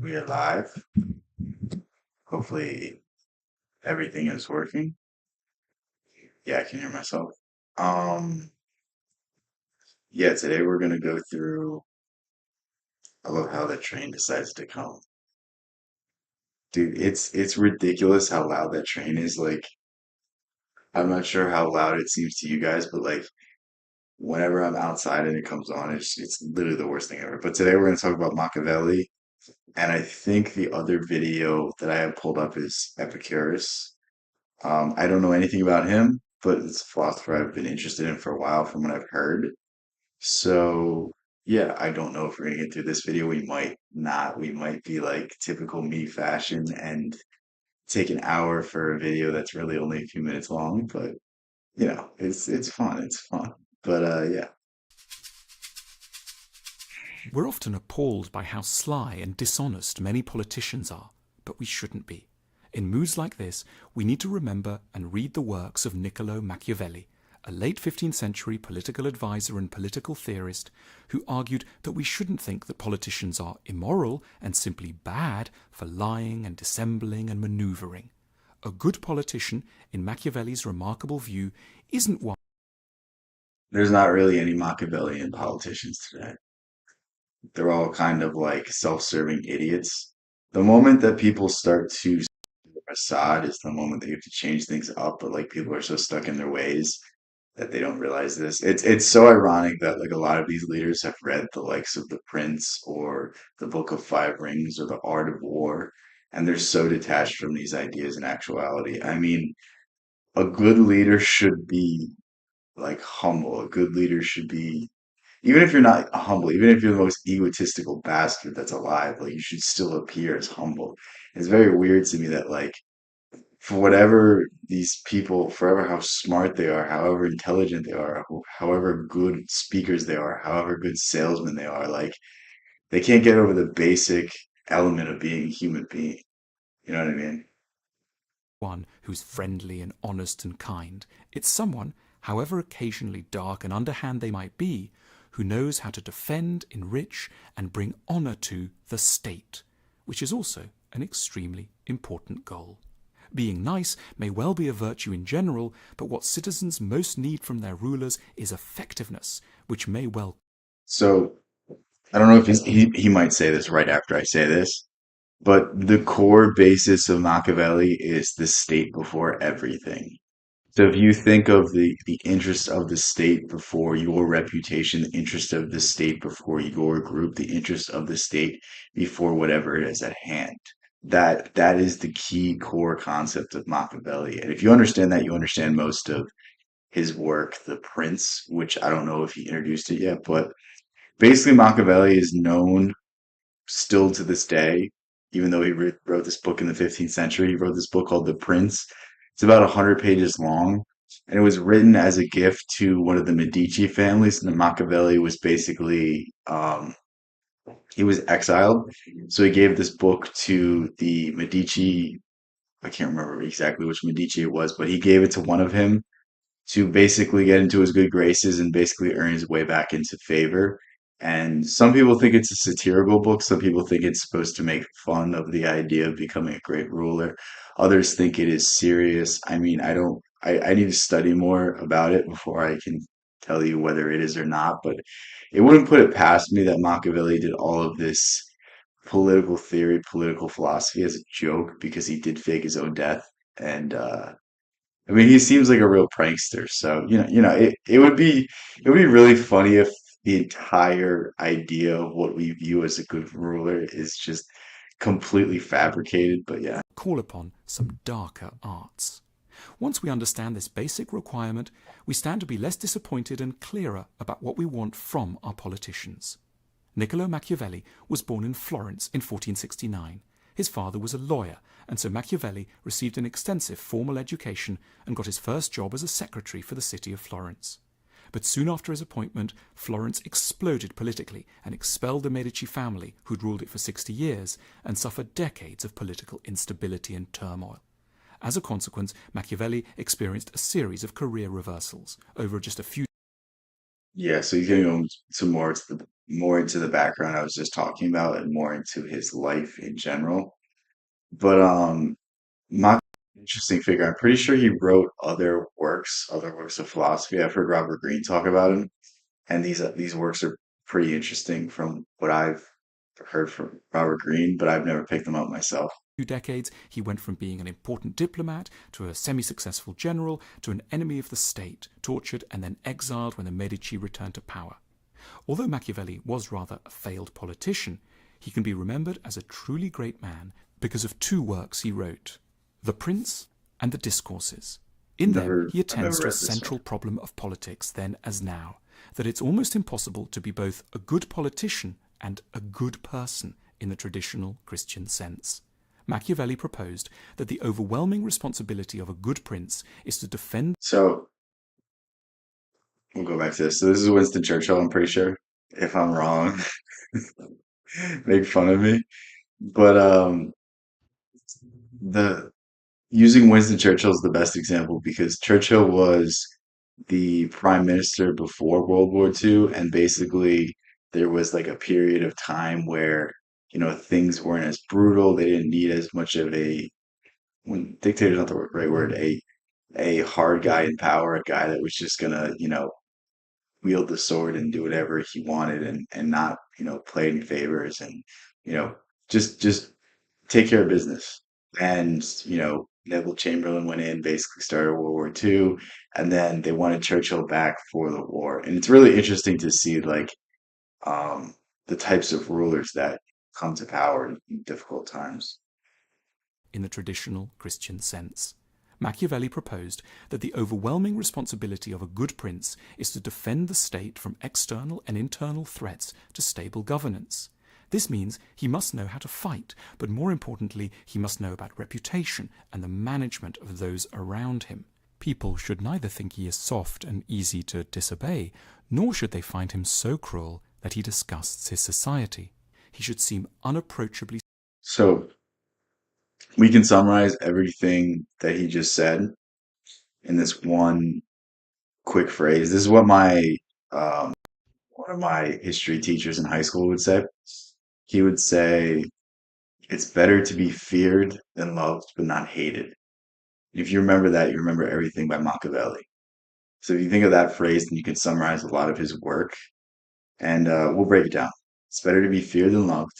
We are live. Hopefully everything is working. Yeah, I can hear myself. Um, yeah, today we're gonna go through. I love how the train decides to come. Dude, it's ridiculous how loud that train is. Like, I'm not sure how loud it seems to you guys, but like whenever I'm outside and it comes on, it's literally the worst thing ever. But today we're gonna talk about Machiavelli, and I think the other video that I have pulled up is Epicurus. I don't know anything about him, but it's a philosopher I've been interested in for a while from what I've heard. So, yeah, I don't know if we're gonna get through this video. We might not. We might be like typical me fashion and take an hour for a video that's really only a few minutes long, but it's fun. It's fun. But yeah. We're often appalled by how sly and dishonest many politicians are, but we shouldn't be. In moods like this, we need to remember and read the works of Niccolo Machiavelli, a late 15th century political advisor and political theorist who argued that we shouldn't think that politicians are immoral and simply bad for lying and dissembling and manoeuvring. A good politician, in Machiavelli's remarkable view, isn't one. There's not really any Machiavellian politicians today. They're all kind of like self-serving idiots. The moment that people start to facade is the moment that you have to change things up, but like people are so stuck in their ways that they don't realize this. It's so ironic that like a lot of these leaders have read the likes of The Prince or the Book of Five Rings or The Art of War, and they're so detached from these ideas in actuality. I mean, a good leader should be like humble. A good leader should be, even if you're not humble, even if you're the most egotistical bastard that's alive, like you should still appear as humble. It's very weird to me that like for whatever these people, forever how smart they are, however intelligent they are, however good speakers they are, however good salesmen they are, like they can't get over the basic element of being a human being. You know what I mean? One who's friendly and honest and kind. It's someone, however occasionally dark and underhand they might be, who knows how to defend, enrich, and bring honour to the state, which is also an extremely important goal. Being nice may well be a virtue in general, but what citizens most need from their rulers is effectiveness, which may well. So I don't know if he might say this right after I say this, but the core basis of Machiavelli is the state before everything. So if you think of the interest of the state before your reputation, the interest of the state before your group, the interest of the state before whatever it is at hand, that is the key core concept of Machiavelli. And if you understand that, you understand most of his work, The Prince, which I don't know if he introduced it yet, but basically Machiavelli is known still to this day, even though he wrote this book in the 15th century. He wrote this book called The Prince. It's about 100 pages long, and it was written as a gift to one of the Medici families. And Machiavelli was basically he was exiled, so he gave this book to the Medici. I can't remember exactly which Medici it was, but he gave it to one of him to basically get into his good graces and basically earn his way back into favor. And some people think it's a satirical book. Some people think it's supposed to make fun of the idea of becoming a great ruler. Others think it is serious. I mean, I don't, I need to study more about it before I can tell you whether it is or not. But it wouldn't put it past me that Machiavelli did all of this political theory, political philosophy as a joke because he did fake his own death. And I mean, he seems like a real prankster. So, it would be really funny if the entire idea of what we view as a good ruler is just completely fabricated. But yeah. Call upon some darker arts. Once we understand this basic requirement, we stand to be less disappointed and clearer about what we want from our politicians. Niccolo Machiavelli was born in Florence in 1469. His father was a lawyer, and so Machiavelli received an extensive formal education and got his first job as a secretary for the city of Florence. But soon after his appointment, Florence exploded politically and expelled the Medici family, who'd ruled it for 60 years, and suffered decades of political instability and turmoil. As a consequence, Machiavelli experienced a series of career reversals over just a few Yeah, so he's gonna go to more into the background I was just talking about and more into his life in general. But Mach interesting figure. I'm pretty sure he wrote other works of philosophy. I've heard Robert Greene talk about him, and these works are pretty interesting from what I've heard from Robert Greene, but I've never picked them up myself. 2 decades, he went from being an important diplomat to a semi successful general to an enemy of the state, tortured and then exiled when the Medici returned to power. Although Machiavelli was rather a failed politician, he can be remembered as a truly great man because of 2 works he wrote: The Prince and the Discourses. In them, he I've never attends to a read this one. central problem of politics then as now, that it's almost impossible to be both a good politician and a good person in the traditional Christian sense. Machiavelli proposed that the overwhelming responsibility of a good prince is to defend. So we'll go back to this. So this is Winston Churchill, I'm pretty sure. If I'm wrong, make fun of me. But the using Winston Churchill is the best example because Churchill was the prime minister before World War II, and basically there was like a period of time where, things weren't as brutal. They didn't need as much of a, when dictator's not the right word, a hard guy in power, a guy that was just gonna, wield the sword and do whatever he wanted and not, play any favors and, you know, just take care of business. And, Neville Chamberlain went in, basically started World War II, and then they wanted Churchill back for the war. And it's really interesting to see like um, the types of rulers that come to power in difficult times. in the traditional Christian sense. Machiavelli proposed that the overwhelming responsibility of a good prince is to defend the state from external and internal threats to stable governance. This means he must know how to fight, but more importantly, he must know about reputation and the management of those around him. People should neither think he is soft and easy to disobey, nor should they find him so cruel that he disgusts his society. He should seem unapproachably. So we can summarize everything that he just said in this one quick phrase. This is what my one of my history teachers in high school would say. He would say, "It's better to be feared than loved, but not hated." If you remember that, you remember everything by Machiavelli. So if you think of that phrase, then you can summarize a lot of his work, and we'll break it down. It's better to be feared than loved.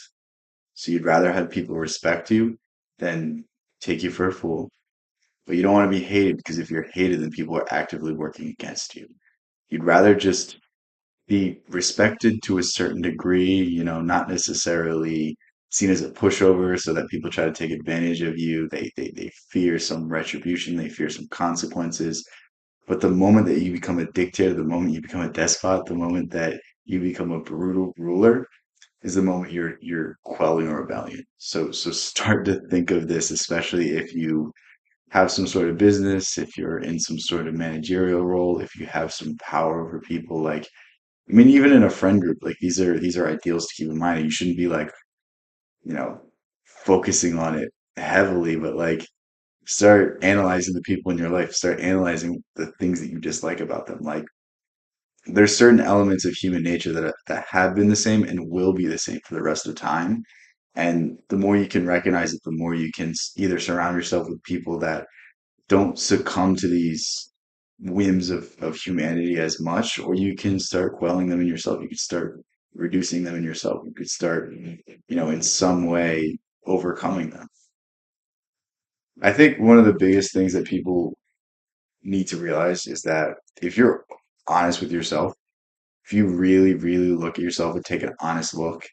So you'd rather have people respect you than take you for a fool. But you don't want to be hated because if you're hated, then people are actively working against you. You'd rather just be respected to a certain degree, not necessarily seen as a pushover so that people try to take advantage of you. They fear some retribution, they fear some consequences. But the moment that you become a dictator, the moment you become a despot, the moment that you become a brutal ruler is the moment you're quelling a rebellion. So start to think of this, especially if you have some sort of business, if you're in some sort of managerial role, if you have some power over people, like I mean, even in a friend group, like these are ideals to keep in mind. And you shouldn't be like, you know, focusing on it heavily, but like start analyzing the people in your life, start analyzing the things that you dislike about them. Like there's certain elements of human nature that have been the same and will be the same for the rest of time. And the more you can recognize it, the more you can either surround yourself with people that don't succumb to these whims of humanity as much, or you can start quelling them in yourself. You could start reducing them in yourself. You could start, in some way overcoming them. I think one of the biggest things that people need to realize is that if you're honest with yourself, if you really, really look at yourself and take an honest look,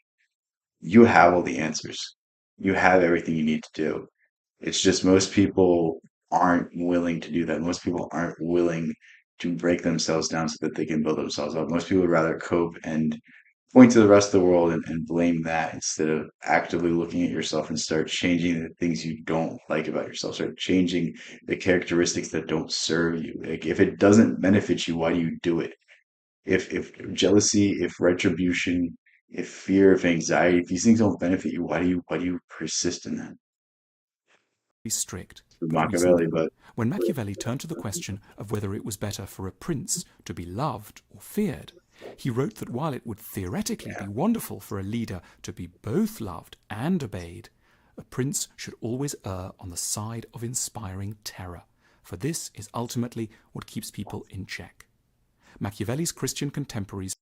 you have all the answers. You have everything you need to do. It's just most people aren't willing to do that. Most people aren't willing to break themselves down so that they can build themselves up. Most people would rather cope and point to the rest of the world and blame that instead of actively looking at yourself and start changing the things you don't like about yourself. Start changing the characteristics that don't serve you. Like if it doesn't benefit you, why do you do it? If jealousy, if retribution, if fear, if anxiety, if these things don't benefit you, why do you persist in that? Strict, but Machiavelli, reasonable. but When Machiavelli turned to the question of whether it was better for a prince to be loved or feared, He wrote that while it would theoretically be Yeah. wonderful for a leader to be both loved and obeyed, a prince should always err on the side of inspiring terror, for this is ultimately what keeps people in check. Machiavelli's Christian contemporaries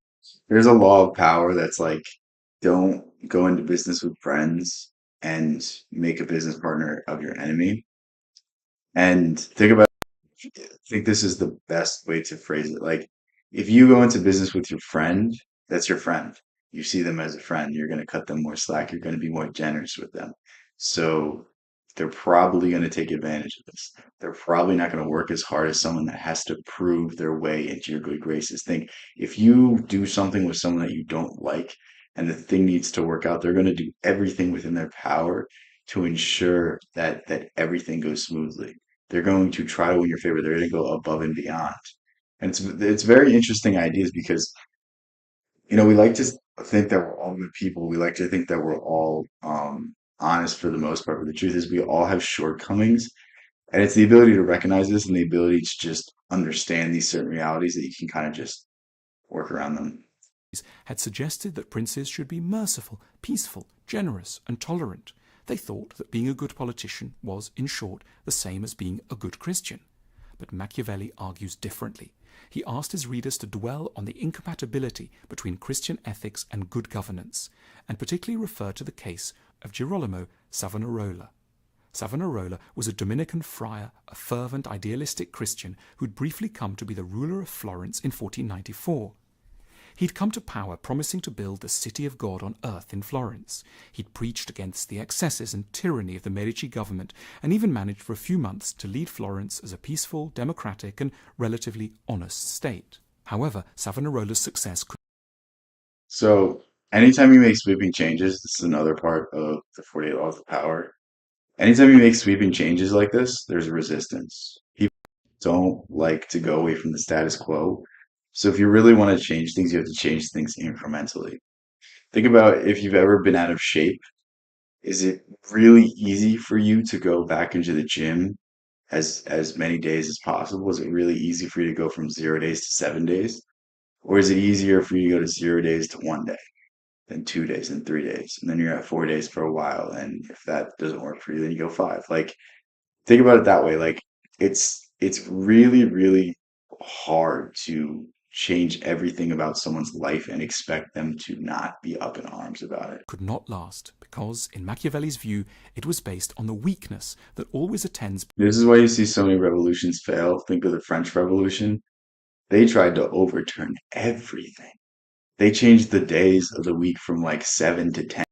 There's a law of power that's like, don't go into business with friends and make a business partner of your enemy. And I think this is the best way to phrase it. Like, if you go into business with your friend, that's your friend. You see them as a friend. You're going to cut them more slack. You're going to be more generous with them. So they're probably going to take advantage of this. They're probably not going to work as hard as someone that has to prove their way into your good graces. Think if you do something with someone that you don't like and the thing needs to work out, they're going to do everything within their power to ensure that everything goes smoothly. They're going to try to win your favor. They're going to go above and beyond. And it's very interesting ideas because we like to think that we're all good people. We like to think that we're all honest for the most part, but the truth is we all have shortcomings, and it's the ability to recognize this and the ability to just understand these certain realities that you can kind of just work around them. had suggested that princes should be merciful, peaceful, generous, and tolerant. They thought that being a good politician was, in short, the same as being a good Christian. But Machiavelli argues differently. He asked his readers to dwell on the incompatibility between Christian ethics and good governance, and particularly referred to the case of Girolamo Savonarola. Savonarola was a Dominican friar, a fervent, idealistic Christian who'd briefly come to be the ruler of Florence in 1494. He'd come to power promising to build the city of God on earth in Florence. He'd preached against the excesses and tyranny of the Medici government, and even managed for a few months to lead Florence as a peaceful, democratic, and relatively honest state. However, Savonarola's success could So anytime you make sweeping changes, this is another part of the 48 Laws of Power. Anytime you make sweeping changes like this, there's resistance. People don't like to go away from the status quo. So if you really want to change things, you have to change things incrementally. Think about if you've ever been out of shape. Is it really easy for you to go back into the gym as many days as possible? Is it really easy for you to go from 0 days to 7 days? Or is it easier for you to go to 0 days to 1 day, then 2 days, and 3 days, and then you're at 4 days for a while? And if that doesn't work for you, then you go five. Like, think about it that way. Like, it's really, really hard to change everything about someone's life and expect them to not be up in arms about it. not last, because, in Machiavelli's view, it was based on the weakness that always attends This is why you see so many revolutions fail. Think of the French Revolution. They tried to overturn everything. They changed the days of the week from like 7 to 10.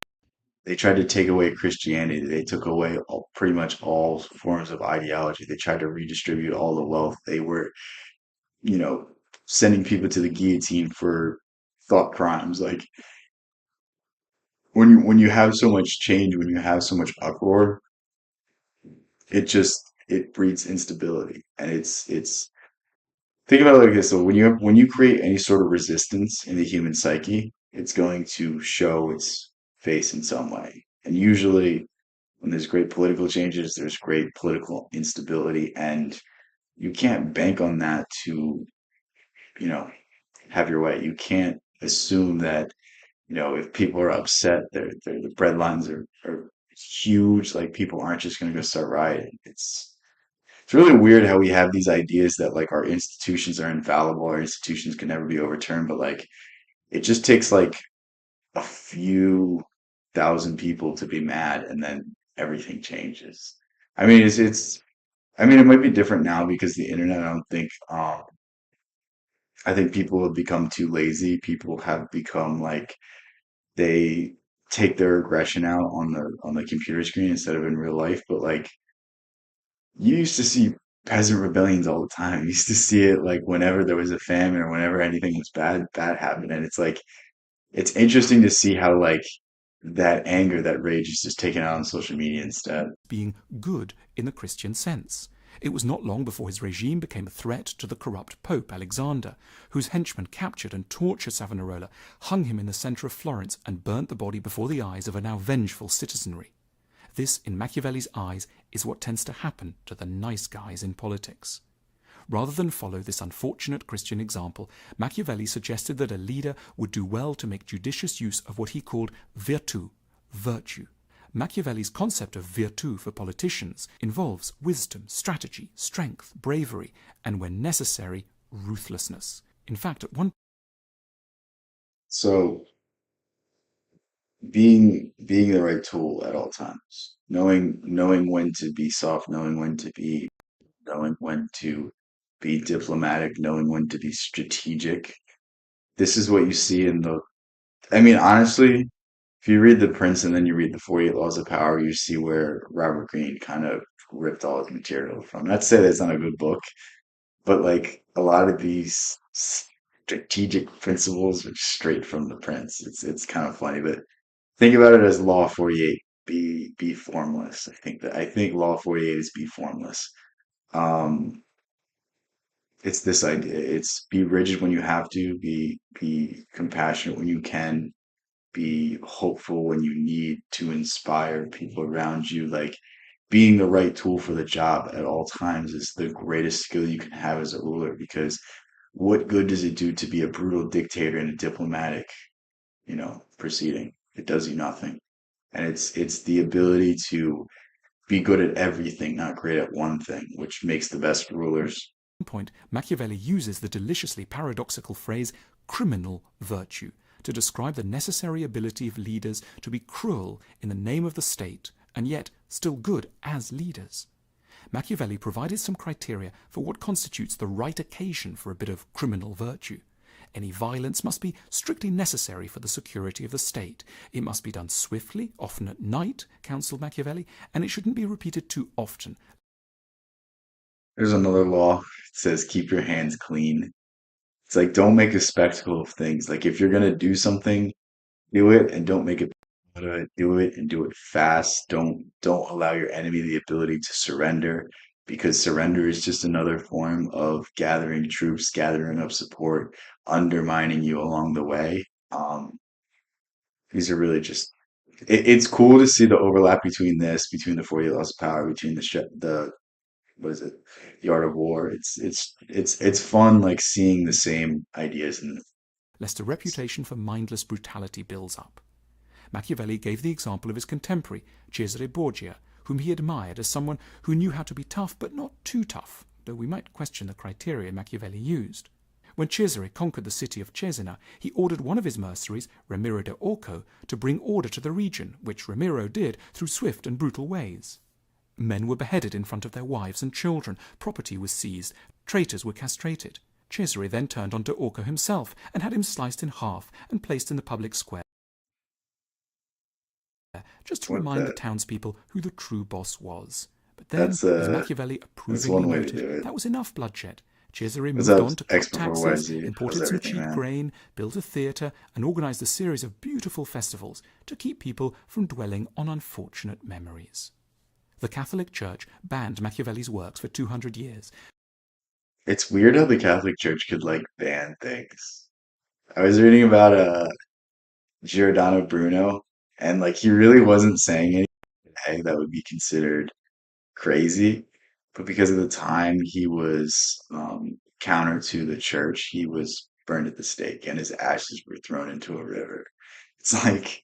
They tried to take away Christianity. They took away pretty much all forms of ideology. They tried to redistribute all the wealth. They were, you know, sending people to the guillotine for thought crimes. Like, when you have so much change, when you have so much uproar, it breeds instability. And it's think about it like this. So when you create any sort of resistance in the human psyche, it's going to show its face in some way. And usually when there's great political changes, there's great political instability, and you can't bank on that to, you know, have your way. You can't assume that, if people are upset, the bread lines are huge. Like, people aren't just going to go start rioting. It's really weird how we have these ideas that like our institutions are infallible, our institutions can never be overturned, but like it just takes like a few thousand people to be mad and then everything changes. I mean, it might be different now because the internet, I think people have become too lazy. People have become like they take their aggression out on the computer screen instead of in real life. But like you used to see peasant rebellions all the time. You used to see it like whenever there was a famine or whenever anything was bad happened. And it's like it's interesting to see how like that anger, that rage is just taken out on social media instead. being good in the Christian sense. It was not long before his regime became a threat to the corrupt Pope Alexander, whose henchmen captured and tortured Savonarola, hung him in the centre of Florence, and burnt the body before the eyes of a now vengeful citizenry. This, in Machiavelli's eyes, is what tends to happen to the nice guys in politics. Rather than follow this unfortunate Christian example, Machiavelli suggested that a leader would do well to make judicious use of what he called virtù, virtue. Machiavelli's concept of virtù for politicians involves wisdom, strategy, strength, bravery, and when necessary, ruthlessness. In fact, at one So being the right tool at all times, knowing when to be soft, knowing when to be diplomatic, knowing when to be strategic. This is what you see in the. I mean, honestly, if you read The Prince and then you read the 48 Laws of Power, you see where Robert Greene kind of ripped all his material from. Not to say that's not a good book, but like a lot of these strategic principles are straight from The Prince. It's kind of funny, but think about it as Law 48. Be formless. I think Law 48 is be formless. Um, it's this idea. It's be rigid when you have to, be compassionate when you can, be hopeful when you need to inspire people around you. Like being the right tool for the job at all times is the greatest skill you can have as a ruler because what good does it do to be a brutal dictator in a diplomatic, proceeding? It does you nothing. And it's the ability to be good at everything, not great at one thing, which makes the best rulers. point, Machiavelli uses the deliciously paradoxical phrase criminal virtue to describe the necessary ability of leaders to be cruel in the name of the state and yet still good as leaders. Machiavelli provided some criteria for what constitutes the right occasion for a bit of criminal virtue. Any violence must be strictly necessary for the security of the state. It must be done swiftly, often at night, counselled Machiavelli, and it shouldn't be repeated too often. There's another law. It says keep your hands clean. It's like don't make a spectacle of things. Like if you're gonna do something, do it and don't make it do it and do it fast. Don't allow your enemy the ability to surrender because surrender is just another form of gathering troops, gathering up support, undermining you along the way. These are really just it's cool to see the overlap between the 40 laws of power, between the what is it, the art of war. It's fun like seeing the same ideas in Lest a reputation for mindless brutality builds up. Machiavelli gave the example of his contemporary, Cesare Borgia, whom he admired as someone who knew how to be tough but not too tough, though we might question the criteria Machiavelli used. When Cesare conquered the city of Cesena, he ordered one of his mercenaries, Ramiro de Orco, to bring order to the region, which Ramiro did through swift and brutal ways. Men were beheaded in front of their wives and children, property was seized, traitors were castrated. Cesare then turned on de Orco himself and had him sliced in half and placed in the public square, just to what remind the that townspeople who the true boss was. But then, that's as Machiavelli that's approvingly one way to do noted, it. that was enough bloodshed. Cesare Was moved that on to X cut before taxes, YZ? How's imported some everything, cheap man? grain, built a theatre, and organised a series of beautiful festivals to keep people from dwelling on unfortunate memories. The Catholic Church banned Machiavelli's works for 200 years. It's weird how the Catholic Church could like ban things. I was reading about Giordano Bruno, and like he really wasn't saying anything that would be considered crazy, but because of the time he was counter to the church, he was burned at the stake, and his ashes were thrown into a river. It's like,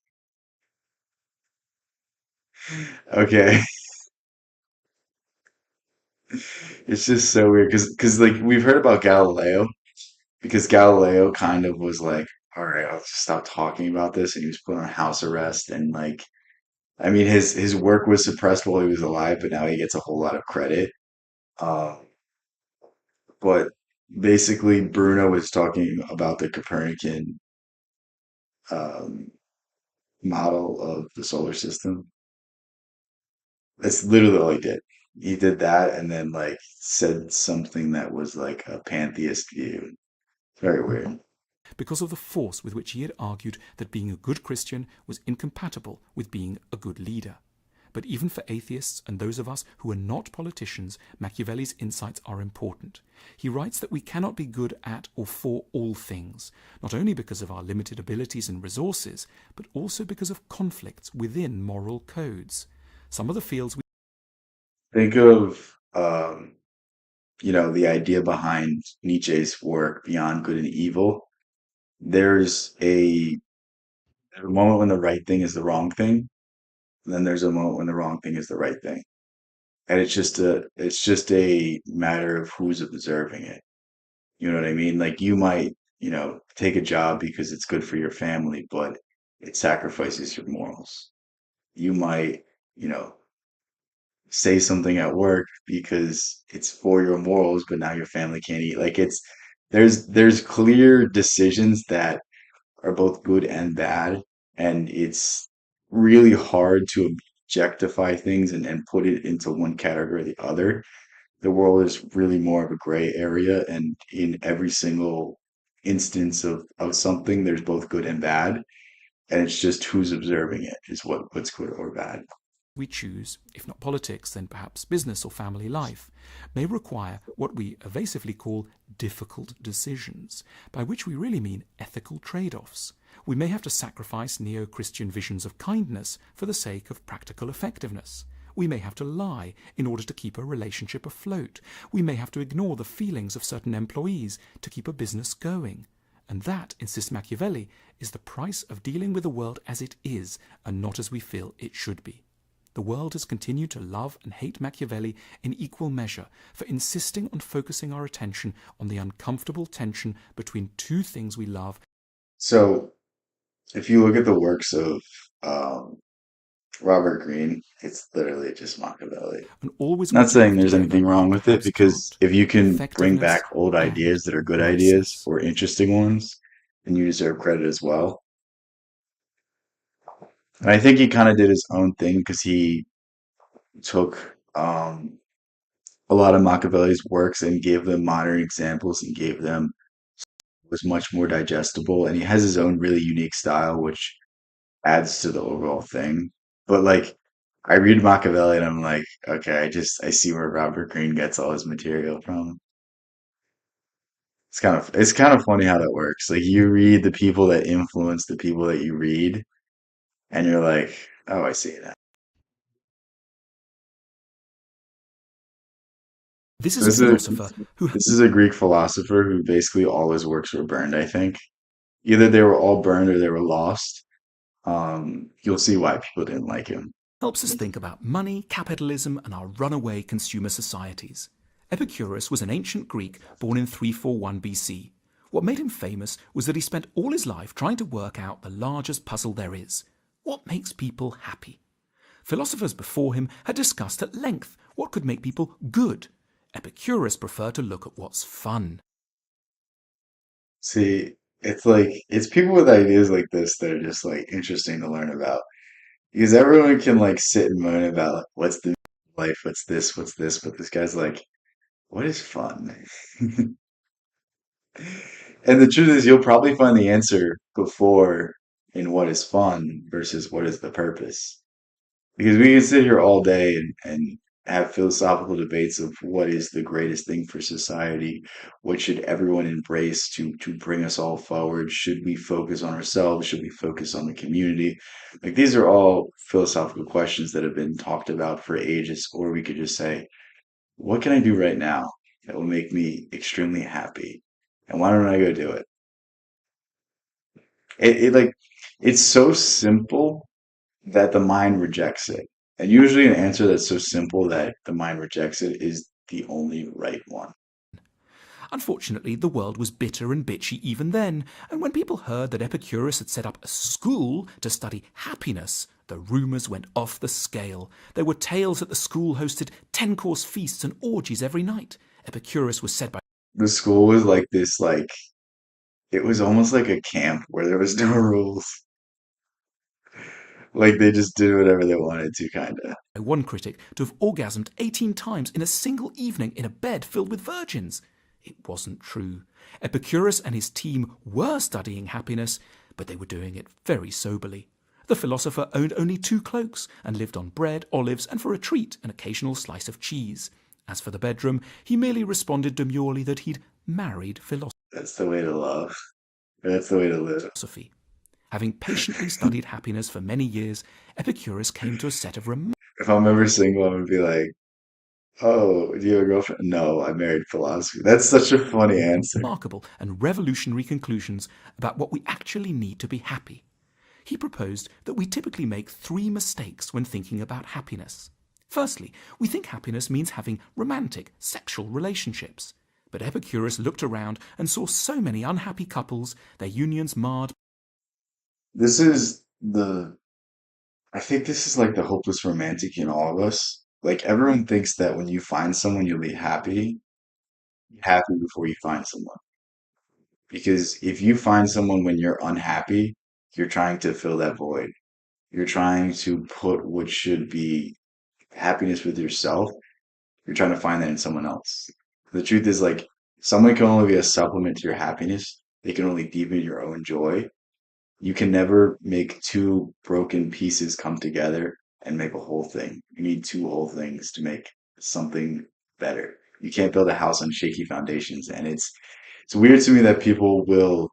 okay, it's just so weird because like we've heard about Galileo because Galileo kind of was like, all right, I'll just stop talking about this, and he was put on house arrest, and like, I mean, his work was suppressed while he was alive, but now he gets a whole lot of credit. Um, but basically, Bruno was talking about the Copernican um, model of the solar system. That's literally all he did. He did that, and then like said something that was like a pantheist view. Very weird. Because of the force with which he had argued that being a good Christian was incompatible with being a good leader. But even for atheists and those of us who are not politicians, Machiavelli's insights are important. He writes that we cannot be good at or for all things, not only because of our limited abilities and resources, but also because of conflicts within moral codes. Some of the fields we Think of the idea behind Nietzsche's work, Beyond Good and Evil, there's a moment when the right thing is the wrong thing, and then there's a moment when the wrong thing is the right thing. And it's just a matter of who's observing it. You know what I mean? Like you might, take a job because it's good for your family, but it sacrifices your morals. You might, you know, say something at work because it's for your morals, but now your family can't eat. Like there's clear decisions that are both good and bad, and it's really hard to objectify things and put it into one category or the other. The world is really more of a gray area, and in every single instance of something, there's both good and bad, and it's just who's observing it is what's good or bad. we choose, if not politics, then perhaps business or family life, may require what we evasively call difficult decisions, by which we really mean ethical trade-offs. We may have to sacrifice neo-Christian visions of kindness for the sake of practical effectiveness. We may have to lie in order to keep a relationship afloat. We may have to ignore the feelings of certain employees to keep a business going. And that, insists Machiavelli, is the price of dealing with the world as it is and not as we feel it should be. The world has continued to love and hate Machiavelli in equal measure for insisting on focusing our attention on the uncomfortable tension between two things we love. So, if you look at the works of um, Robert Greene, it's literally just Machiavelli. And always Not want saying love there's together anything wrong and with it, perhaps because can't. if you can bring back Effectiveness old and ideas that are good ideas niceness. or interesting ones, then you deserve credit as well. And I think he kind of did his own thing because he took a lot of Machiavelli's works and gave them modern examples and gave them was much more digestible. And he has his own really unique style, which adds to the overall thing. But like, I read Machiavelli and I'm like, okay, I see where Robert Greene gets all his material from. It's kind of funny how that works. Like you read the people that influence the people that you read, and you're like, oh, I see it now. This is a This is philosopher who this is a Greek philosopher who basically all his works were burned, I think. Either they were all burned or they were lost. You'll see why people didn't like him. helps us think about money, capitalism, and our runaway consumer societies. Epicurus was an ancient Greek born in 341 BC. What made him famous was that he spent all his life trying to work out the largest puzzle there is: what makes people happy? Philosophers before him had discussed at length what could make people good. Epicurus preferred to look at what's fun. See, it's people with ideas like this that are just like interesting to learn about. Because everyone can like sit and moan about like, what's the life, what's this, but this guy's like, what is fun? And the truth is, you'll probably find the answer before in what is fun versus what is the purpose. Because we can sit here all day and have philosophical debates of what is the greatest thing for society, what should everyone embrace to bring us all forward? Should we focus on ourselves? Should we focus on the community? Like these are all philosophical questions that have been talked about for ages, or we could just say, what can I do right now that will make me extremely happy? And why don't I go do it? It like it's so simple that the mind rejects it. And usually, an answer that's so simple that the mind rejects it is the only right one. Unfortunately, the world was bitter and bitchy even then, and when people heard that Epicurus had set up a school to study happiness, the rumours went off the scale. There were tales that the school hosted 10-course feasts and orgies every night. Epicurus was said by The school was like this, like, it was almost like a camp where there was no rules. Like, they just did whatever they wanted to, kind of. one critic to have orgasmed 18 times in a single evening in a bed filled with virgins. It wasn't true. Epicurus and his team were studying happiness, but they were doing it very soberly. The philosopher owned only 2 cloaks and lived on bread, olives, and for a treat, an occasional slice of cheese. As for the bedroom, he merely responded demurely that he'd married That's the way to love. That's the way to live. philosophy. Having patiently studied happiness for many years, Epicurus came to a set of remarks. If I'm ever single, I'm gonna be like, Oh, do you have a girlfriend? No, I married philosophy. That's such a funny answer. Remarkable and revolutionary conclusions about what we actually need to be happy. He proposed that we typically make three mistakes when thinking about happiness. Firstly, we think happiness means having romantic, sexual relationships. But Epicurus looked around and saw so many unhappy couples, their unions marred This is the, I think this is like the hopeless romantic in all of us. Like everyone thinks that when you find someone, you'll be happy before you find someone. Because if you find someone when you're unhappy, you're trying to fill that void. You're trying to put what should be happiness with yourself. You're trying to find that in someone else. The truth is, like, someone can only be a supplement to your happiness. They can only deepen your own joy. You can never make two broken pieces come together and make a whole thing. You need two whole things to make something better. You can't build a house on shaky foundations. And it's weird to me that people will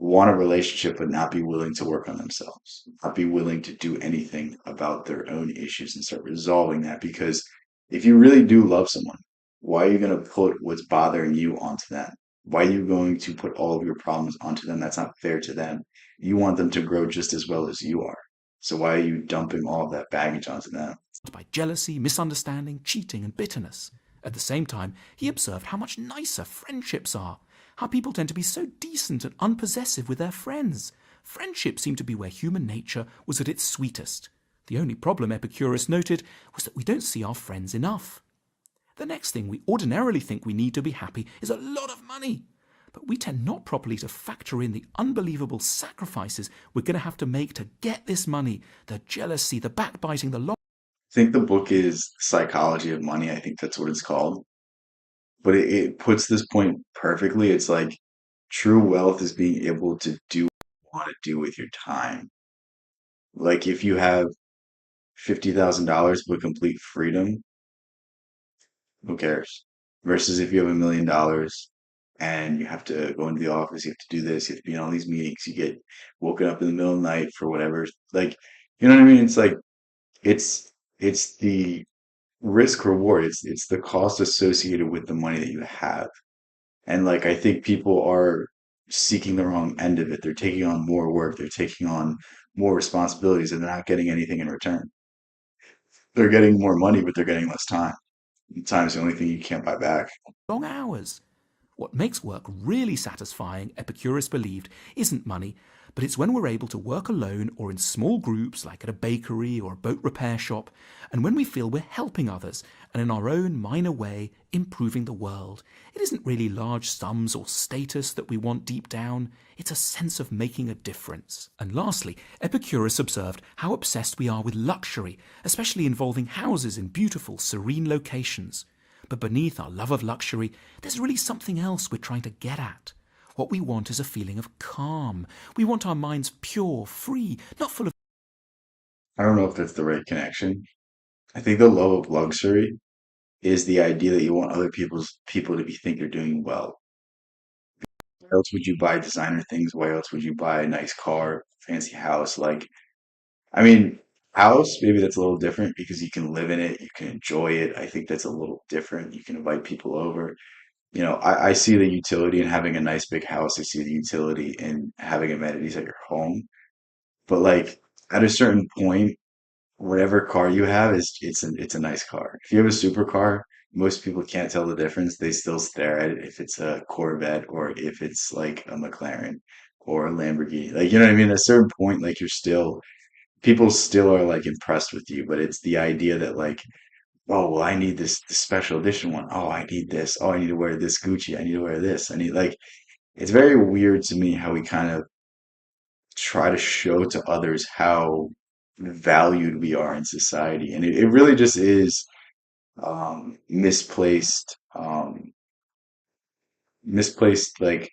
want a relationship but not be willing to work on themselves, not be willing to do anything about their own issues and start resolving that. Because if you really do love someone, why are you going to put what's bothering you onto them? Why are you going to put all of your problems onto them? That's not fair to them. You want them to grow just as well as you are. So why are you dumping all of that baggage onto them? by jealousy, misunderstanding, cheating, and bitterness. At the same time, he observed how much nicer friendships are, how people tend to be so decent and unpossessive with their friends. Friendship seemed to be where human nature was at its sweetest. The only problem, Epicurus noted, was that we don't see our friends enough. The next thing we ordinarily think we need to be happy is a lot of money. But we tend not properly to factor in the unbelievable sacrifices we're going to have to make to get this money, the jealousy, the backbiting, the I think the book is Psychology of Money. I think that's what it's called. But it puts this point perfectly. It's like true wealth is being able to do what you want to do with your time. Like if you have $50,000 with complete freedom, who cares? Versus if you have $1 million and you have to go into the office, you have to do this, you have to be in all these meetings, you get woken up in the middle of the night for whatever. Like, you know what I mean? It's like it's the risk reward. It's the cost associated with the money that you have. And like I think people are seeking the wrong end of it. They're taking on more work, they're taking on more responsibilities, and they're not getting anything in return. They're getting more money, but they're getting less time. Time's the only thing you can't buy back. long hours. What makes work really satisfying, Epicurus believed, isn't money, but it's when we're able to work alone or in small groups like at a bakery or a boat repair shop, and when we feel we're helping others and in our own minor way improving the world. It isn't really large sums or status that we want deep down, it's a sense of making a difference. And lastly, Epicurus observed how obsessed we are with luxury, especially involving houses in beautiful, serene locations. But beneath our love of luxury, there's really something else we're trying to get at. What we want is a feeling of calm. We want our minds pure, free, not full of I don't know if that's the right connection. I think the love of luxury is the idea that you want other people's people to be think you're doing well. Why else would you buy designer things? Why else would you buy a nice car, fancy house? Like, I mean, house, maybe that's a little different because you can live in it, you can enjoy it. I think that's a little different. You can invite people over. I see the utility in having a nice big house. I see the utility in having amenities at your home. But like at a certain point, whatever car you have it's a nice car. If you have a supercar, most people can't tell the difference. They still stare at it if it's a Corvette or if it's like a McLaren or a Lamborghini. Like you know what I mean? At a certain point, like you're still people still are like impressed with you, but it's the idea that like, oh well, I need this special edition one. Oh, I need this. Oh, I need to wear this Gucci. I need to wear this. I need like it's very weird to me how we kind of try to show to others how valued we are in society. And it really just is misplaced, like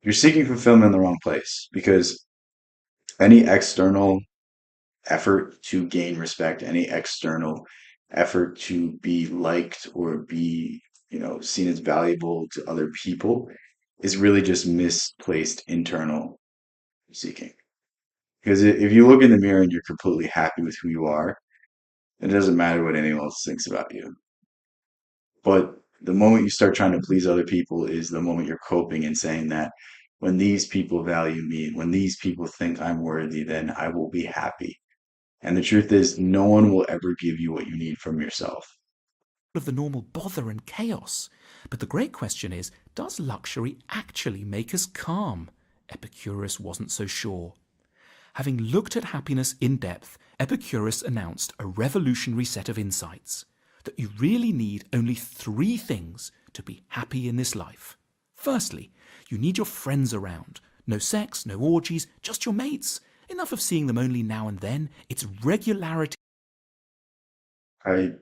you're seeking fulfillment in the wrong place because any external effort to gain respect, any external effort to be liked or be, seen as valuable to other people is really just misplaced internal seeking. Because if you look in the mirror and you're completely happy with who you are, it doesn't matter what anyone else thinks about you. But the moment you start trying to please other people is the moment you're coping and saying that when these people value me, when these people think I'm worthy, then I will be happy. And the truth is, no one will ever give you what you need from yourself. Of the normal bother and chaos. But the great question is, does luxury actually make us calm? Epicurus wasn't so sure. Having looked at happiness in depth, Epicurus announced a revolutionary set of insights that you really need only three things to be happy in this life. Firstly, you need your friends around. No sex, no orgies, just your mates. Enough of seeing them only now and then. It's regularity I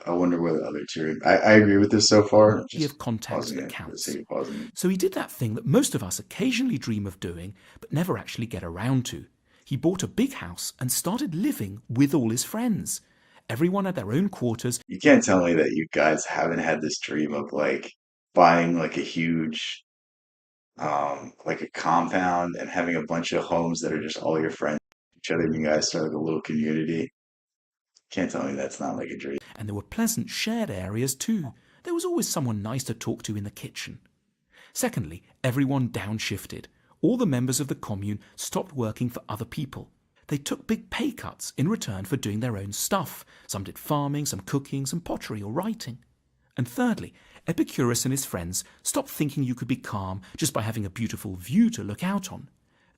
I wonder what the other two. I agree with this so far. of Just contact pausing that it for the counts. sake of pausing it. So he did that thing that most of us occasionally dream of doing, but never actually get around to. He bought a big house and started living with all his friends. Everyone had their own quarters. You can't tell me that you guys haven't had this dream of like buying like a huge like a compound and having a bunch of homes that are just all your friends, each other, and you guys start like a little community. Can't tell me that's not like a dream. And there were pleasant shared areas too. There was always someone nice to talk to in the kitchen. Secondly, everyone downshifted. All the members of the commune stopped working for other people. They took big pay cuts in return for doing their own stuff. Some did farming, some cooking, some pottery or writing. And thirdly, Epicurus and his friends stopped thinking you could be calm just by having a beautiful view to look out on.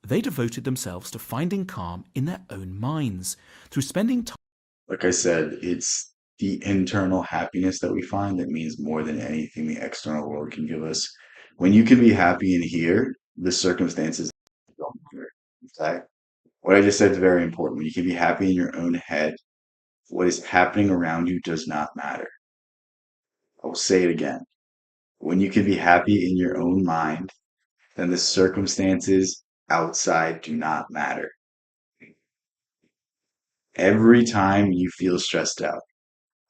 They devoted themselves to finding calm in their own minds through spending time. Like I said, it's the internal happiness that we find that means more than anything the external world can give us. When you can be happy in here, the circumstances don't matter. Okay? What I just said is very important. When you can be happy in your own head, what is happening around you does not matter. I will say it again. When you can be happy in your own mind, then the circumstances outside do not matter. Every time you feel stressed out,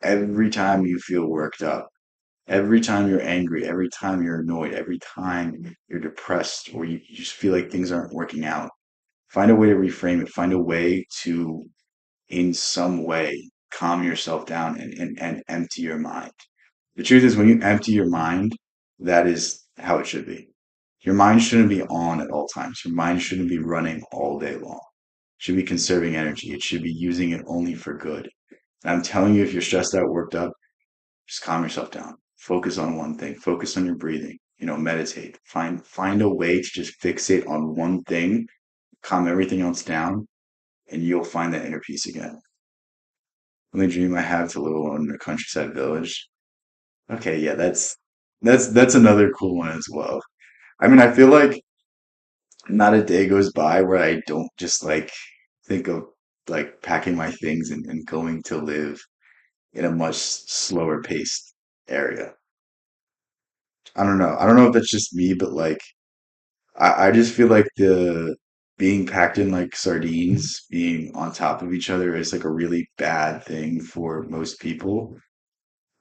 every time you feel worked up, every time you're angry, every time you're annoyed, every time you're depressed or you just feel like things aren't working out, find a way to reframe it. Find a way to, in some way, calm yourself down and empty your mind. The truth is, when you empty your mind, that is how it should be. Your mind shouldn't be on at all times. Your mind shouldn't be running all day long. It should be conserving energy. It should be using it only for good. And I'm telling you, if you're stressed out, worked up, just calm yourself down. Focus on one thing. Focus on your breathing. Meditate. Find a way to just fixate on one thing, calm everything else down, and you'll find that inner peace again. The only dream I have to live alone in a countryside village. Okay, yeah, that's another cool one as well. I mean, I feel like not a day goes by where I don't just like think of like packing my things and going to live in a much slower paced area. I don't know. I don't know if that's just me, but like I just feel like the being packed in like sardines, being on top of each other is like a really bad thing for most people.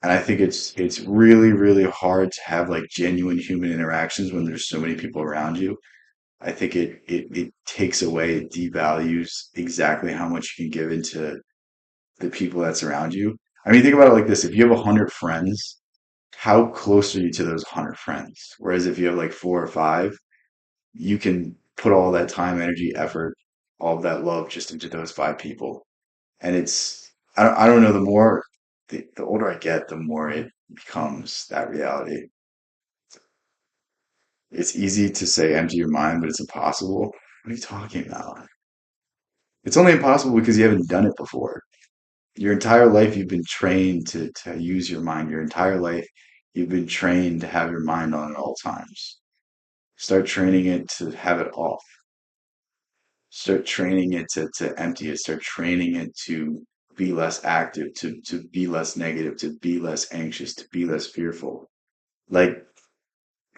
And I think it's really, really hard to have like genuine human interactions when there's so many people around you. I think it takes away, it devalues exactly how much you can give into the people that surround you. I mean, think about it like this. If you have 100 friends, how close are you to those 100 friends? Whereas if you have like four or five, you can put all that time, energy, effort, all of that love just into those five people. And I don't know, the older I get, the more it becomes that reality. It's easy to say empty your mind, but it's impossible. What are you talking about? It's only impossible because you haven't done it before. Your entire life, you've been trained to use your mind. Your entire life, you've been trained to have your mind on at all times. Start training it to have it off. Start training it to empty it. Start training it to be less active, to be less negative, to be less anxious, to be less fearful. Like,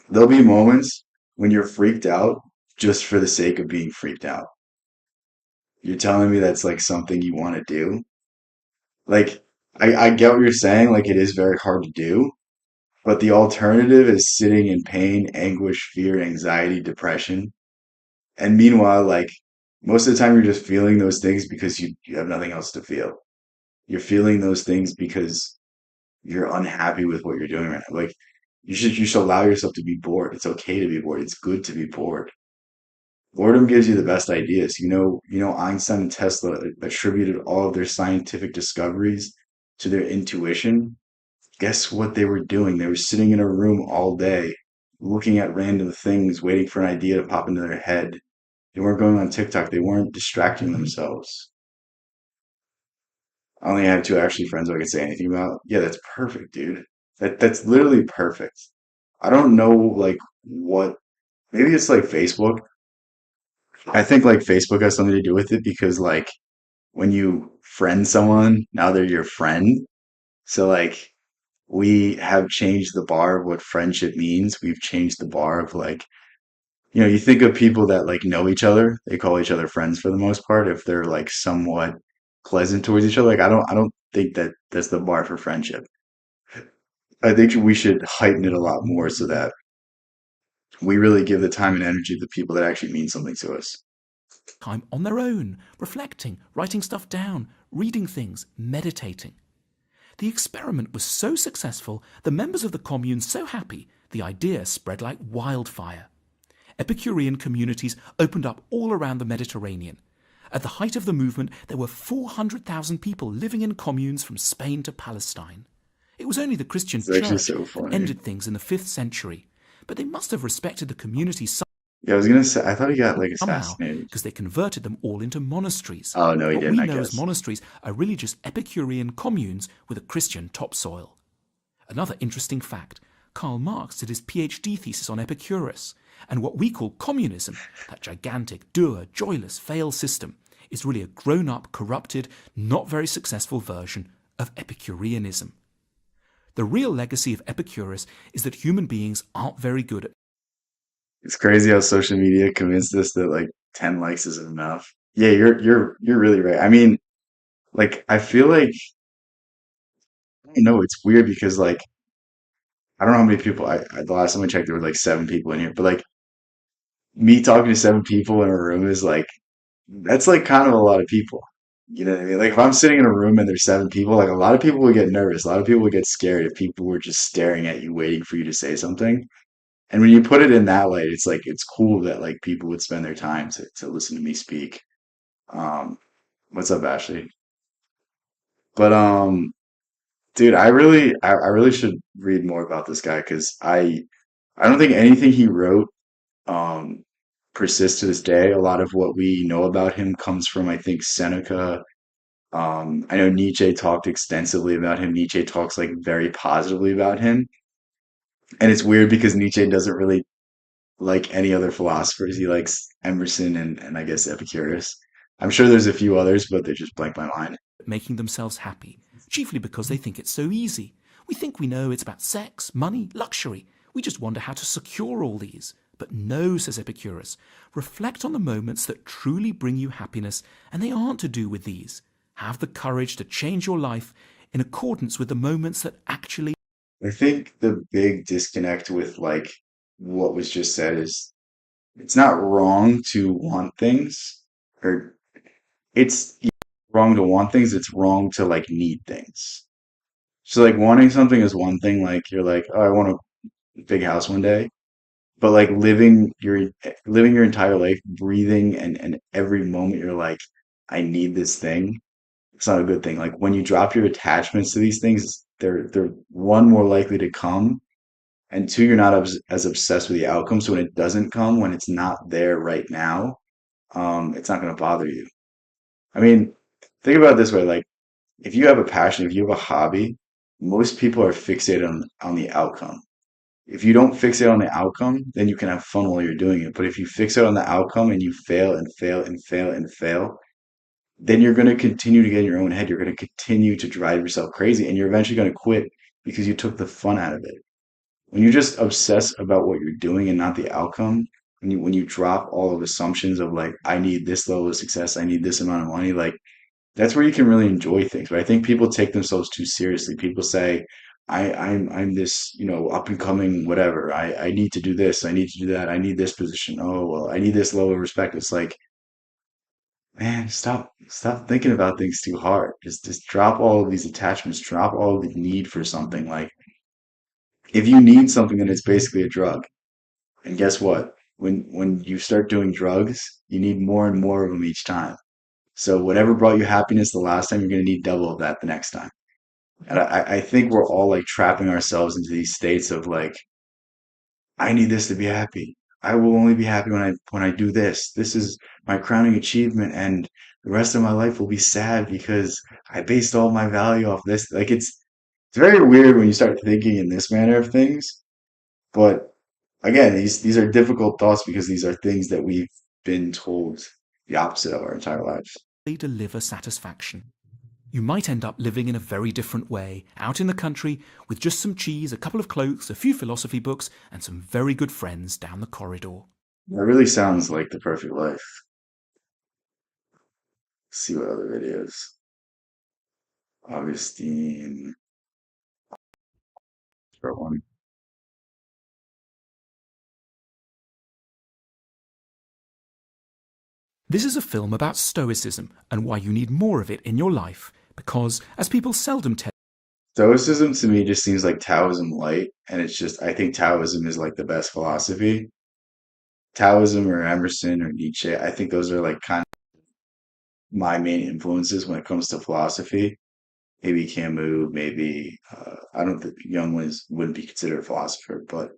there'll be moments when you're freaked out just for the sake of being freaked out. You're telling me that's like something you want to do? Like, I get what you're saying, like it is very hard to do, but the alternative is sitting in pain, anguish, fear, anxiety, depression. And meanwhile, like most of the time you're just feeling those things because you have nothing else to feel. You're feeling those things because you're unhappy with what you're doing right now. Like you should allow yourself to be bored. It's okay to be bored. It's good to be bored. Boredom gives you the best ideas. Einstein and Tesla attributed all of their scientific discoveries to their intuition. Guess what they were doing? They were sitting in a room all day, looking at random things, waiting for an idea to pop into their head. They weren't going on TikTok. They weren't distracting themselves. I only have two actually friends who I can say anything about. Yeah, that's perfect, dude. That's literally perfect. I don't know like what maybe it's like Facebook. I think like Facebook has something to do with it because like when you friend someone, now they're your friend. So like we have changed the bar of what friendship means. We've changed the bar of like, you think of people that like know each other, they call each other friends for the most part if they're like somewhat pleasant towards each other. Like I don't think that that's the bar for friendship. I think we should heighten it a lot more so that we really give the time and energy to the people that actually mean something to us. Time on their own, reflecting, writing stuff down, reading things, meditating. The experiment was so successful, the members of the commune so happy, the idea spread like wildfire. Epicurean communities opened up all around the Mediterranean. At the height of the movement, there were 400,000 people living in communes from Spain to Palestine. It was only the Christian It's actually church so that funny. ended things in the 5th century, but they must have respected the community Yeah, I was gonna say I thought he got like somehow assassinated. because they converted them all into monasteries. Oh no, he What didn't, we I know as guess. monasteries are really just Epicurean communes with a Christian topsoil. Another interesting fact, Karl Marx did his PhD thesis on Epicurus, and what we call communism, that gigantic, dour, joyless, failed system, is really a grown-up, corrupted, not very successful version of Epicureanism. The real legacy of Epicurus is that human beings aren't very good at It's crazy how social media convinced us that like 10 likes isn't enough. Yeah, you're really right. I mean, like I feel like I don't know, it's weird because like I don't know how many people the last time I checked there were like 7 people in here, but like me talking to 7 people in a room is like that's like kind of a lot of people. You know what I mean? Like if I'm sitting in a room and there's 7 people, like a lot of people would get nervous. A lot of people would get scared if people were just staring at you waiting for you to say something. And when you put it in that light, it's like it's cool that like people would spend their time to listen to me speak. Um, what's up, Ashley? But dude, I really should read more about this guy because I don't think anything he wrote um persists to this day. A lot of what we know about him comes from I think Seneca. I know Nietzsche talked extensively about him. Nietzsche talks like very positively about him, and it's weird because Nietzsche doesn't really like any other philosophers. He likes Emerson and I guess Epicurus. I'm sure there's a few others, but they just blank my mind. making themselves happy, chiefly because they think it's so easy. We think we know it's about sex, money, luxury. We just wonder how to secure all these. But no, says Epicurus, reflect on the moments that truly bring you happiness, and they aren't to do with these. Have the courage to change your life in accordance with the moments that actually I think the big disconnect with like what was just said is it's not wrong to want things, or it's wrong to want things, it's wrong to like need things. So like wanting something is one thing, like you're like, oh, I want a big house one day. But like living your entire life, breathing and every moment you're like, I need this thing. It's not a good thing. Like when you drop your attachments to these things, they're one more likely to come, and two, you're not as obsessed with the outcome. So when it doesn't come, when it's not there right now, it's not going to bother you. I mean, think about it this way: like if you have a passion, if you have a hobby, most people are fixated on the outcome. If you don't fixate on the outcome, then you can have fun while you're doing it. But if you fixate on the outcome and you fail and fail and fail and fail, then you're going to continue to get in your own head. You're going to continue to drive yourself crazy and you're eventually going to quit because you took the fun out of it. When you just obsess about what you're doing and not the outcome, when you drop all of assumptions of like, I need this level of success, I need this amount of money, like that's where you can really enjoy things. But I think people take themselves too seriously. People say, I'm this, up and coming whatever. I need to do this. I need to do that. I need this position. Oh well, I need this level of respect. It's like, man, stop thinking about things too hard. Just drop all of these attachments, drop all the need for something. Like if you need something, then it's basically a drug. And guess what? When you start doing drugs, you need more and more of them each time. So whatever brought you happiness the last time, you're going to need double of that the next time. And I think we're all like trapping ourselves into these states of like, I need this to be happy. I will only be happy when I do this. This is my crowning achievement, and the rest of my life will be sad because I based all my value off this. Like it's very weird when you start thinking in this manner of things. But again, these are difficult thoughts because these are things that we've been told the opposite of our entire lives. They deliver satisfaction. You might end up living in a very different way, out in the country, with just some cheese, a couple of cloaks, a few philosophy books, and some very good friends down the corridor. That really sounds like the perfect life. Let's see what other videos. Augustine, for one. This is a film about Stoicism and why you need more of it in your life, because, as people seldom tell Stoicism to me just seems like Taoism light, and it's just I think Taoism is like the best philosophy. Taoism or Emerson or Nietzsche, I think those are like kind of my main influences when it comes to philosophy. Maybe Camus, maybe I don't think Jung wouldn't be considered a philosopher, but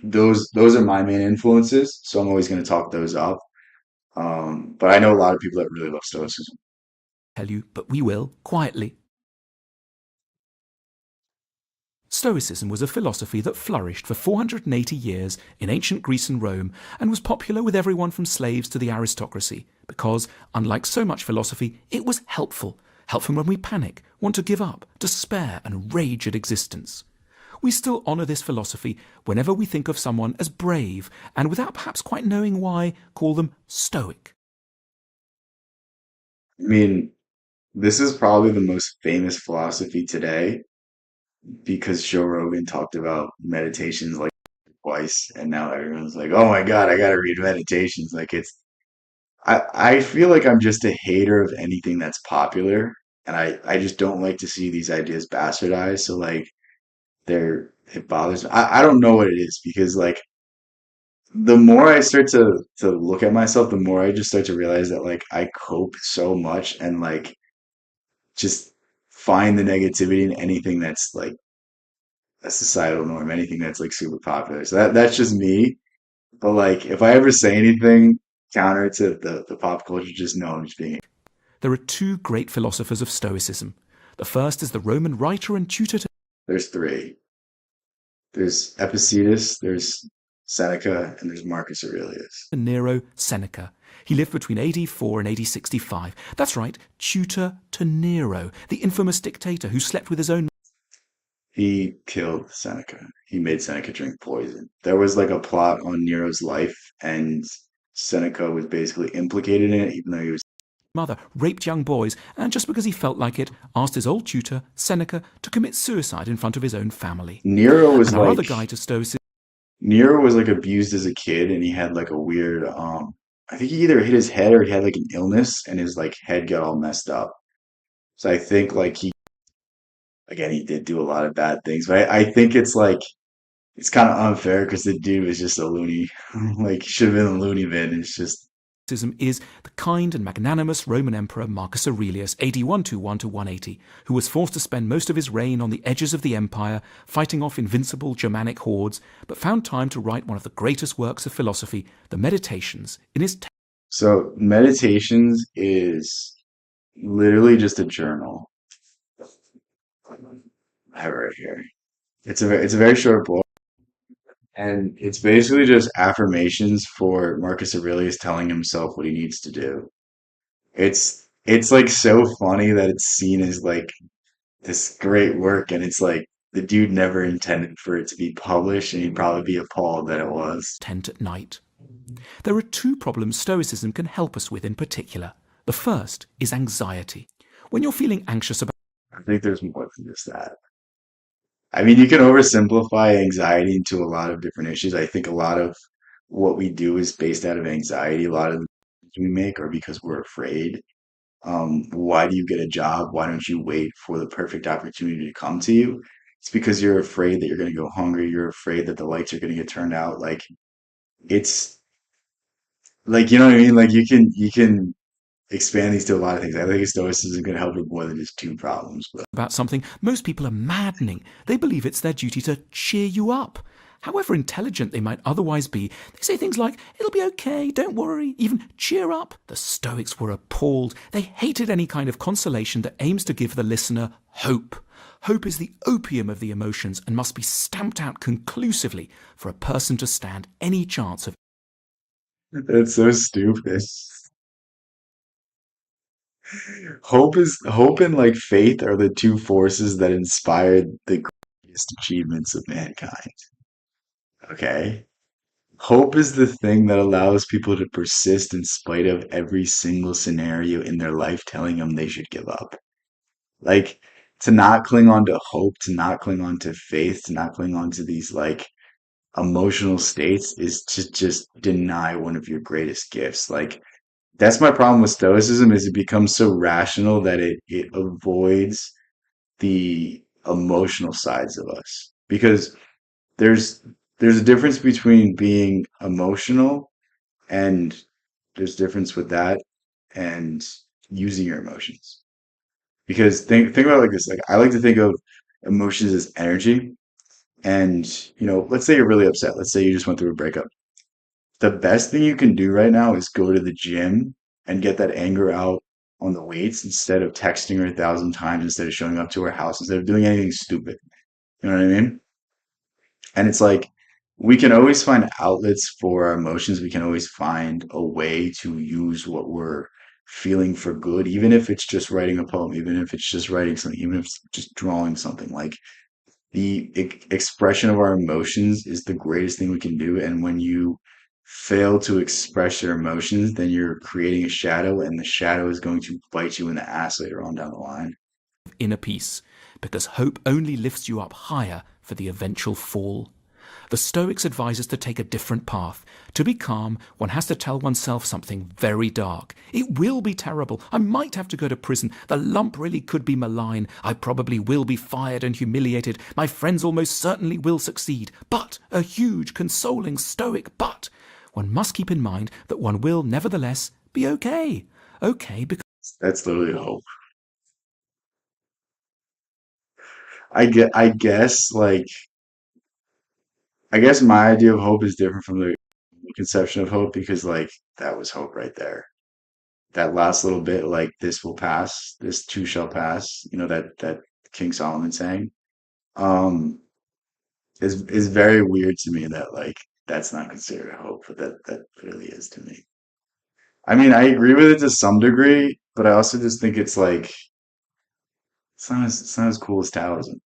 those are my main influences. So I'm always going to talk those up. But I know a lot of people that really love Stoicism. you, but we will, quietly. Stoicism was a philosophy that flourished for 480 years in ancient Greece and Rome and was popular with everyone from slaves to the aristocracy because, unlike so much philosophy, it was helpful. Helpful when we panic, want to give up, despair and rage at existence. We still honour this philosophy whenever we think of someone as brave and, without perhaps quite knowing why, call them stoic. I mean, this is probably the most famous philosophy today because Joe Rogan talked about meditations like twice, and now everyone's like, "Oh my God, I gotta read Meditations." Like I feel like I'm just a hater of anything that's popular, and I just don't like to see these ideas bastardized. So like, it bothers me. I don't know what it is because like the more I start to look at myself, the more I just start to realize that like I cope so much and like just find the negativity in anything that's like a societal norm, anything that's like super popular. So that's just me. But like, if I ever say anything counter to the pop culture, just know I'm just being. There are two great philosophers of Stoicism. The first is the Roman writer and tutor to There's three. There's Epictetus, there's Seneca, and there's Marcus Aurelius. Nero, Seneca. He lived between AD 4 and AD 65. That's right, tutor to Nero, the infamous dictator who slept with his own. He killed Seneca. He made Seneca drink poison. There was like a plot on Nero's life, and Seneca was basically implicated in it, even though he was. Mother raped young boys, and just because he felt like it, asked his old tutor, Seneca, to commit suicide in front of his own family. Nero was And our like other guide to Stoicism. Nero was like abused as a kid, and he had like a weird. I think he either hit his head or he had like an illness, and his like head got all messed up. So I think like he again he did do a lot of bad things, but I think it's like it's kind of unfair because the dude was just a loony. Like, should have been a loony bin. It's just. Is the kind and magnanimous Roman Emperor Marcus Aurelius, AD 121 to 180, who was forced to spend most of his reign on the edges of the empire, fighting off invincible Germanic hordes, but found time to write one of the greatest works of philosophy, the Meditations, in his. So, Meditations is literally just a journal. I have it right here. It's a very short book, and it's basically just affirmations for Marcus Aurelius telling himself what he needs to do. It's like so funny that it's seen as like this great work, and it's like the dude never intended for it to be published, and he'd probably be appalled that it was. Tent at night. There are two problems Stoicism can help us with in particular. The first is anxiety. When you're feeling anxious about. I think there's more than just that. I mean, you can oversimplify anxiety into a lot of different issues. I think a lot of what we do is based out of anxiety. A lot of we make are because we're afraid. Why do you get a job? Why don't you wait for the perfect opportunity to come to you? It's because you're afraid that you're going to go hungry. You're afraid that the lights are going to get turned out. Like it's like, you know what I mean? Like you can expand these to a lot of things. I think stoicism can help with more than just two problems, but about something, most people are maddening. They believe it's their duty to cheer you up. However intelligent they might otherwise be, they say things like, it'll be okay, don't worry, even cheer up. The Stoics were appalled. They hated any kind of consolation that aims to give the listener hope. Hope is the opium of the emotions and must be stamped out conclusively for a person to stand any chance of. that's so stupid. Hope and like faith are the two forces that inspired the greatest achievements of mankind. Okay? Hope is the thing that allows people to persist in spite of every single scenario in their life telling them they should give up. Like to not cling on to hope, to not cling on to faith, to not cling on to these like emotional states is to just deny one of your greatest gifts. Like that's my problem with stoicism is it becomes so rational that it avoids the emotional sides of us. Because there's there's a difference between being emotional and there's difference with that and using your emotions. Because think about it like this. Like I like to think of emotions as energy. And, let's say you're really upset. Let's say you just went through a breakup. The best thing you can do right now is go to the gym and get that anger out on the weights instead of texting her 1,000 times, instead of showing up to her house, instead of doing anything stupid. You know what I mean? And it's like we can always find outlets for our emotions. We can always find a way to use what we're feeling for good, even if it's just writing a poem, even if it's just writing something, even if it's just drawing something. Like the expression of our emotions is the greatest thing we can do. And when you fail to express your emotions, then you're creating a shadow, and the shadow is going to bite you in the ass later on down the line. Inner peace, because hope only lifts you up higher for the eventual fall. The Stoics advise us to take a different path. To be calm, one has to tell oneself something very dark. It will be terrible. I might have to go to prison. The lump really could be malign. I probably will be fired and humiliated. My friends almost certainly will succeed. But, a huge, consoling, Stoic but, one must keep in mind that one will, nevertheless, be okay. Okay, because That's literally hope. I guess my idea of hope is different from the conception of hope because like that was hope right there. That last little bit, like this will pass, this too shall pass, that King Solomon saying, um, is very weird to me that like that's not considered hope, but that clearly is to me. I mean, I agree with it to some degree, but I also just think it's like it's not as cool as Taoism.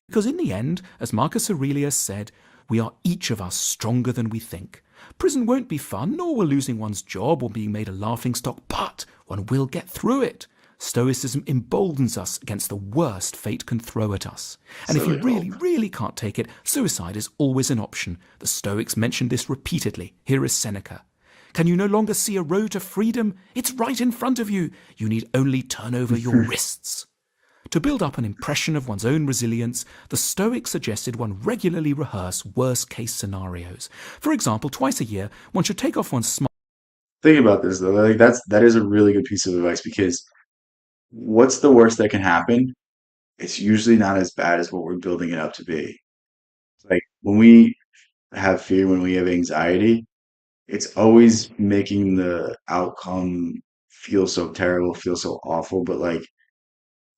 Because in the end, as Marcus Aurelius said, we are each of us stronger than we think. Prison won't be fun, nor will losing one's job or being made a laughingstock, but one will get through it. Stoicism emboldens us against the worst fate can throw at us. And if you Silly really, hope. really can't take it, suicide is always an option. The Stoics mentioned this repeatedly. Here is Seneca. Can you no longer see a road to freedom? It's right in front of you. You need only turn over your wrists. To build up an impression of one's own resilience, the Stoics suggested one regularly rehearse worst-case scenarios. For example, twice a year, one should take off one's Think about this though. Like that is a really good piece of advice because what's the worst that can happen? It's usually not as bad as what we're building it up to be. Like when we have fear, when we have anxiety, it's always making the outcome feel so terrible, feel so awful. But like,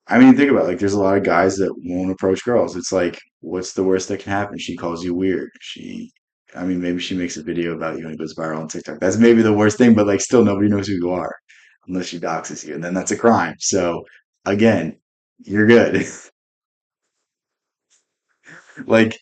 I mean, think about it, like there's a lot of guys that won't approach girls. It's like, what's the worst that can happen? She calls you weird. I mean, maybe she makes a video about you and it goes viral on TikTok. That's maybe the worst thing, but like still nobody knows who you are unless she doxes you, and then that's a crime. So again, you're good. Like,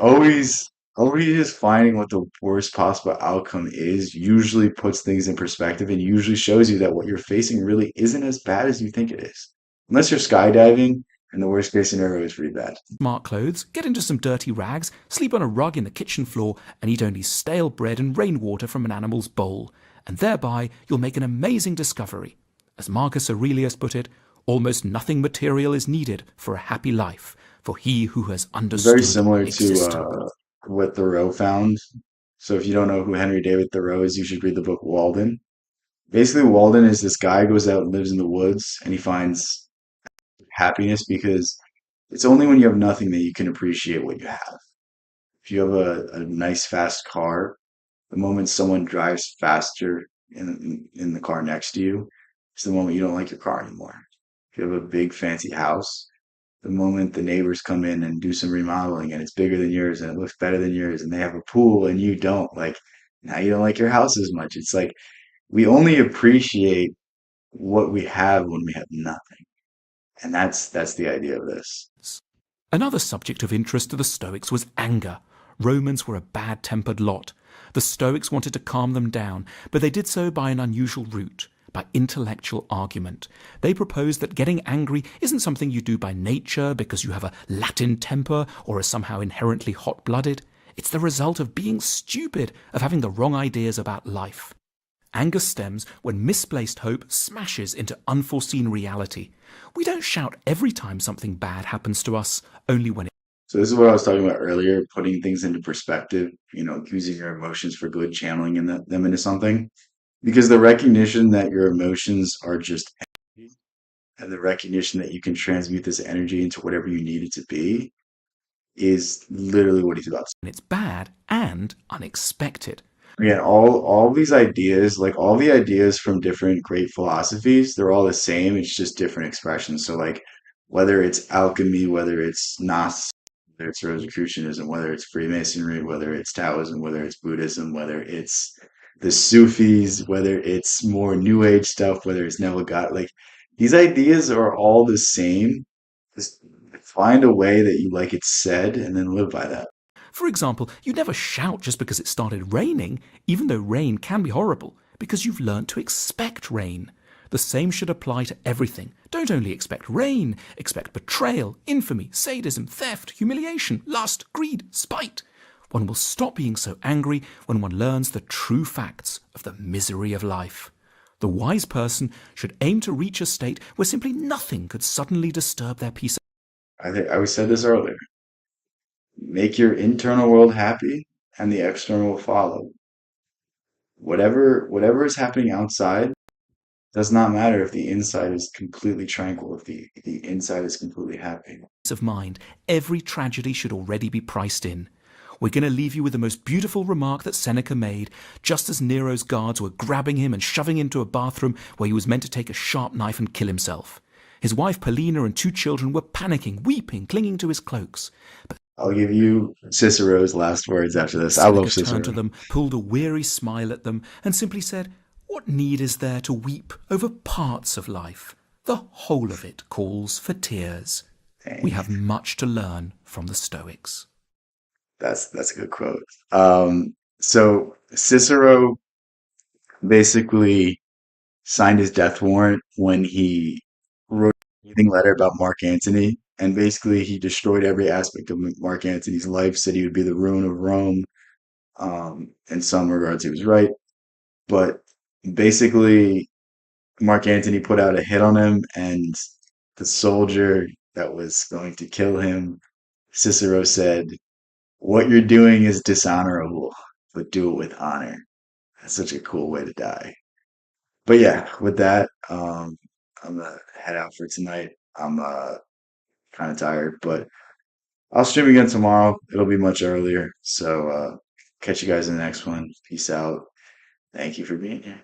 always just finding what the worst possible outcome is usually puts things in perspective and usually shows you that what you're facing really isn't as bad as you think it is. Unless you're skydiving, and the worst case scenario is pretty bad. smart clothes, get into some dirty rags, sleep on a rug in the kitchen floor, and eat only stale bread and rainwater from an animal's bowl. and thereby you'll make an amazing discovery. As Marcus Aurelius put it, almost nothing material is needed for a happy life, for he who has Very understood similar to existence. what Thoreau found. So if you don't know who Henry David Thoreau is, you should read the book Walden. Basically, Walden is this guy who goes out and lives in the woods, and he finds happiness because it's only when you have nothing that you can appreciate what you have. If you have a nice fast car, the moment someone drives faster in the car next to you, it's the moment you don't like your car anymore. If you have a big fancy house, the moment the neighbors come in and do some remodeling and it's bigger than yours and it looks better than yours and they have a pool and you don't, like, now you don't like your house as much. It's like we only appreciate what we have when we have nothing. And that's the idea of this. Another subject of interest to the Stoics was anger. Romans were a bad-tempered lot. The Stoics wanted to calm them down, but they did so by an unusual route, by intellectual argument. They proposed that getting angry isn't something you do by nature because you have a Latin temper or are somehow inherently hot-blooded. It's the result of being stupid, of having the wrong ideas about life. Anger stems when misplaced hope smashes into unforeseen reality. We don't shout every time something bad happens to us, only when So this is what I was talking about earlier, putting things into perspective, using your emotions for good, channeling them into something. Because the recognition that your emotions are just energy and the recognition that you can transmute this energy into whatever you need it to be is literally what he's about. it's bad and unexpected. Again, all these ideas, like all the ideas from different great philosophies, they're all the same. It's just different expressions. So like whether it's alchemy, whether it's Gnosticism, whether it's Rosicrucianism, whether it's Freemasonry, whether it's Taoism, whether it's Buddhism, whether it's the Sufis, whether it's more New Age stuff, whether it's Neville God, like these ideas are all the same. Just find a way that you like it said and then live by that. For example, you never shout just because it started raining, even though rain can be horrible, because you've learnt to expect rain. The same should apply to everything. Don't only expect rain, expect betrayal, infamy, sadism, theft, humiliation, lust, greed, spite. One will stop being so angry when one learns the true facts of the misery of life. The wise person should aim to reach a state where simply nothing could suddenly disturb their peace. I think I said this earlier. Make your internal world happy and the external will follow. Whatever is happening outside does not matter if the inside is completely tranquil, if the inside is completely happy. Of mind, every tragedy should already be priced in. We're going to leave you with the most beautiful remark that Seneca made, just as Nero's guards were grabbing him and shoving him into a bathroom where he was meant to take a sharp knife and kill himself. His wife Paulina and 2 children were panicking, weeping, clinging to his cloaks. But I'll give you Cicero's last words after this. I Seneca love Cicero. turned to them, pulled a weary smile at them, and simply said, "What need is there to weep over parts of life? The whole of it calls for tears." We Dang, have much to learn from the Stoics. that's a good quote. So Cicero basically signed his death warrant when he wrote a scathing letter about Mark Antony, and basically he destroyed every aspect of Mark Antony's life. Said he would be the ruin of Rome. In some regards, he was right, but basically Mark Antony put out a hit on him, and the soldier that was going to kill him, Cicero said, "What you're doing is dishonorable, but do it with honor." That's such a cool way to die. But yeah, with that, I'm gonna head out for tonight. I'm kind of tired, but I'll stream again tomorrow. It'll be much earlier. So catch you guys in the next one. Peace out. Thank you for being here.